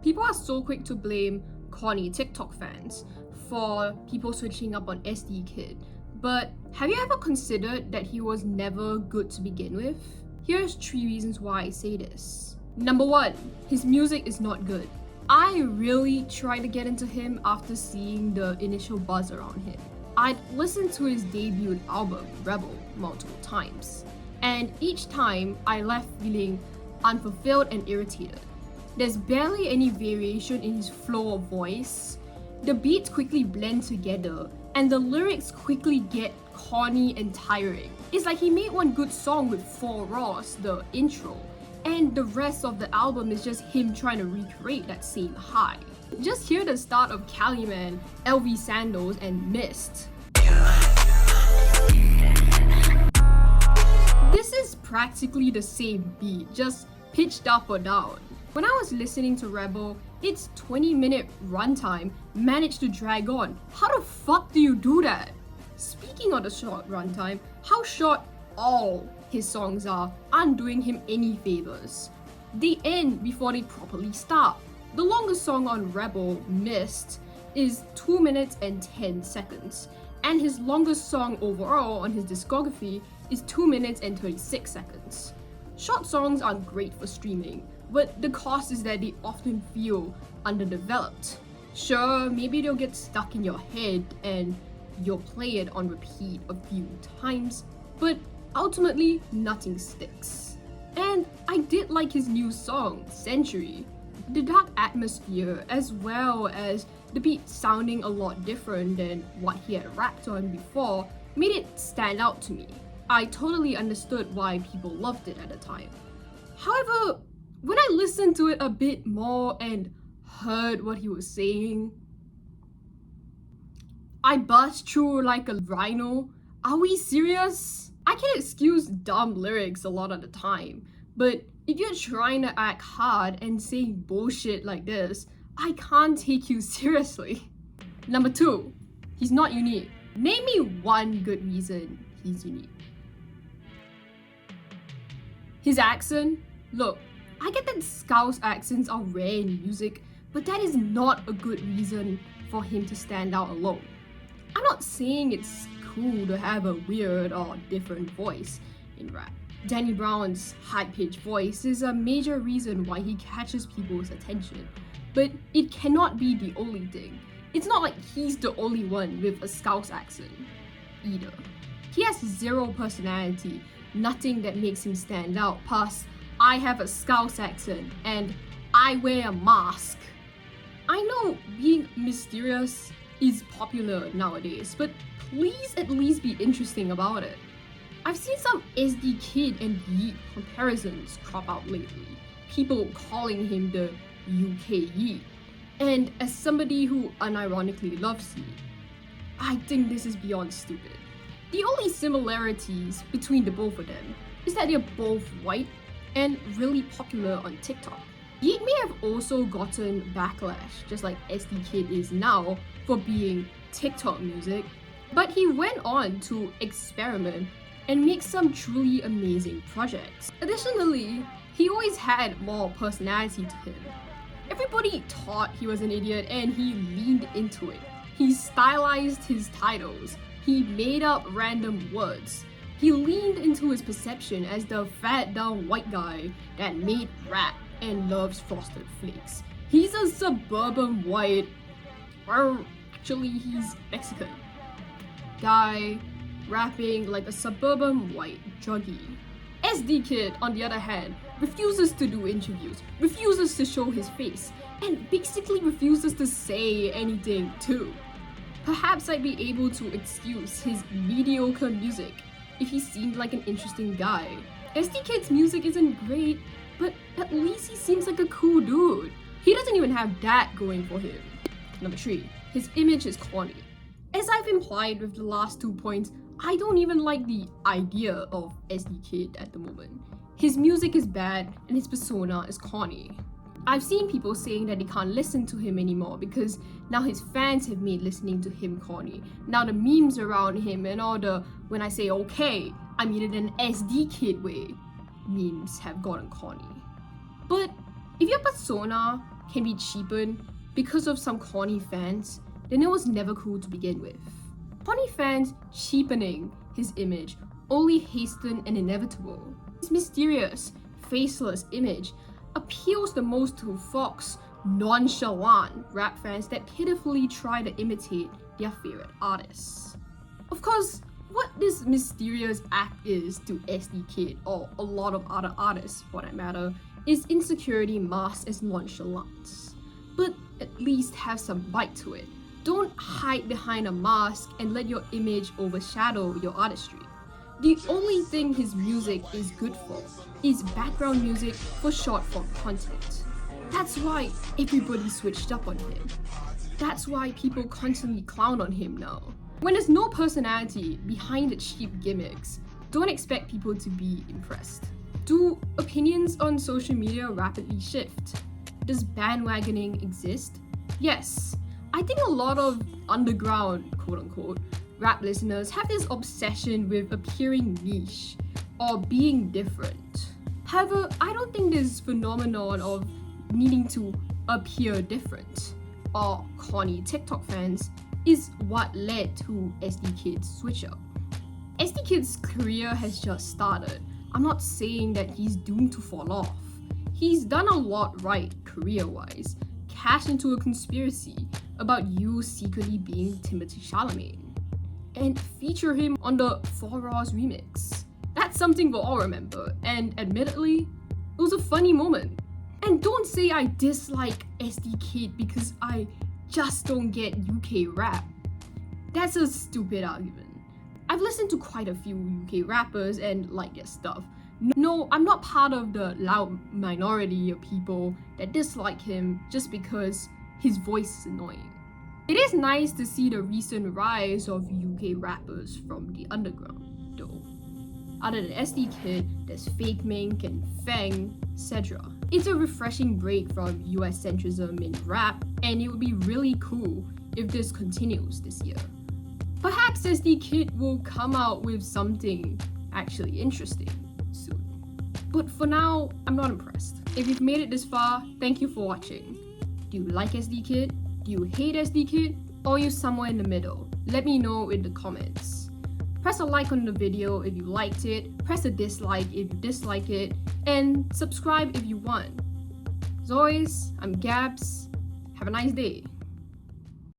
People are so quick to blame corny TikTok fans for people switching up on EsDeeKid, but have you ever considered that he was never good to begin with? Here's 3 reasons why I say this. Number 1, his music is not good. I really tried to get into him after seeing the initial buzz around him. I'd listened to his debut album, Rebel, multiple times, and each time I left feeling unfulfilled and irritated. There's barely any variation in his flow of voice. The beats quickly blend together, and the lyrics quickly get corny and tiring. It's like he made one good song with 4 Raws, the intro, and the rest of the album is just him trying to recreate that same high. Just hear the start of Caliman, LV Sandals, and Mist. This is practically the same beat, just pitched up or down. When I was listening to Rebel, its 20-minute runtime managed to drag on. How the fuck do you do that? Speaking of the short runtime, how short all his songs are aren't doing him any favors. They end before they properly start. The longest song on Rebel, Mist, is 2 minutes and 10 seconds, and his longest song overall on his discography is 2 minutes and 36 seconds. Short songs are great for streaming, but the cost is that they often feel underdeveloped. Sure, maybe they'll get stuck in your head and you'll play it on repeat a few times, but ultimately nothing sticks. And I did like his new song, Century. The dark atmosphere, as well as the beat sounding a lot different than what he had rapped on before, made it stand out to me. I totally understood why people loved it at the time. However, when I listened to it a bit more and heard what he was saying, I burst through like a rhino. Are we serious? I can excuse dumb lyrics a lot of the time, but if you're trying to act hard and saying bullshit like this, I can't take you seriously. Number 2, he's not unique. Name me one good reason he's unique. His accent? Look, I get that Scouse accents are rare in music, but that is not a good reason for him to stand out alone. I'm not saying it's cool to have a weird or different voice in rap. Danny Brown's high-pitched voice is a major reason why he catches people's attention, but it cannot be the only thing. It's not like he's the only one with a Scouse accent either. He has 0 personality, nothing that makes him stand out past I have a Scouse accent and I wear a mask. I know being mysterious is popular nowadays, but please at least be interesting about it. I've seen some EsDeeKid and Yeet comparisons crop out lately, people calling him the UK Yeet. And as somebody who unironically loves Yeet, I think this is beyond stupid. The only similarities between the both of them is that they're both white and really popular on TikTok. Yeet may have also gotten backlash, just like EsDeeKid is now, for being TikTok music, but he went on to experiment and make some truly amazing projects. Additionally, he always had more personality to him. Everybody thought he was an idiot and he leaned into it. He stylized his titles, he made up random words. He leaned into his perception as the fat dumb white guy that made rap and loves Frosted Flakes. He's a suburban white, or actually he's Mexican, guy rapping like a suburban white druggie. EsDeeKid, on the other hand, refuses to do interviews, refuses to show his face, and basically refuses to say anything too. Perhaps I'd be able to excuse his mediocre music if he seemed like an interesting guy. EsDeeKid's music isn't great, but at least he seems like a cool dude. He doesn't even have that going for him. Number 3, his image is corny. As I've implied with the last 2 points, I don't even like the idea of EsDeeKid at the moment. His music is bad and his persona is corny. I've seen people saying that they can't listen to him anymore because now his fans have made listening to him corny. Now the memes around him and all the when I say okay, I mean it in an EsDeeKid way memes have gotten corny. But if your persona can be cheapened because of some corny fans, then it was never cool to begin with. Corny fans cheapening his image only hastened an inevitable. His mysterious, faceless image appeals the most to Fox, nonchalant rap fans that pitifully try to imitate their favorite artists. Of course, what this mysterious act is to EsDeeKid, or a lot of other artists for that matter, is insecurity masked as nonchalance. But at least have some bite to it. Don't hide behind a mask and let your image overshadow your artistry. The only thing his music is good for is background music for short form content. That's why everybody switched up on him. That's why people constantly clown on him now. When there's no personality behind the cheap gimmicks, don't expect people to be impressed. Do opinions on social media rapidly shift? Does bandwagoning exist? Yes. I think a lot of underground, quote-unquote, rap listeners have this obsession with appearing niche or being different. However, I don't think this phenomenon of needing to appear different or corny TikTok fans is what led to EsDeeKid's switch up. EsDeeKid's career has just started. I'm not saying that he's doomed to fall off. He's done a lot right career-wise, cashed into a conspiracy about you secretly being Timothée Chalamet, and feature him on the Four Raws remix. That's something we'll all remember, and admittedly, it was a funny moment. And don't say I dislike EsDeeKid because I just don't get UK rap. That's a stupid argument. I've listened to quite a few UK rappers and like their stuff. No, I'm not part of the loud minority of people that dislike him just because his voice is annoying. It is nice to see the recent rise of UK rappers from the underground, though. Other than EsDeeKid, there's Fake Mink and Fang, etc. It's a refreshing break from US centrism in rap, and it would be really cool if this continues this year. Perhaps EsDeeKid will come out with something actually interesting soon. But for now, I'm not impressed. If you've made it this far, thank you for watching. Do you like EsDeeKid? Do you hate EsDeeKid? Or are you somewhere in the middle? Let me know in the comments. Press a like on the video if you liked it, press a dislike if you dislike it, and subscribe if you want. As always, I'm Gabs. Have a nice day.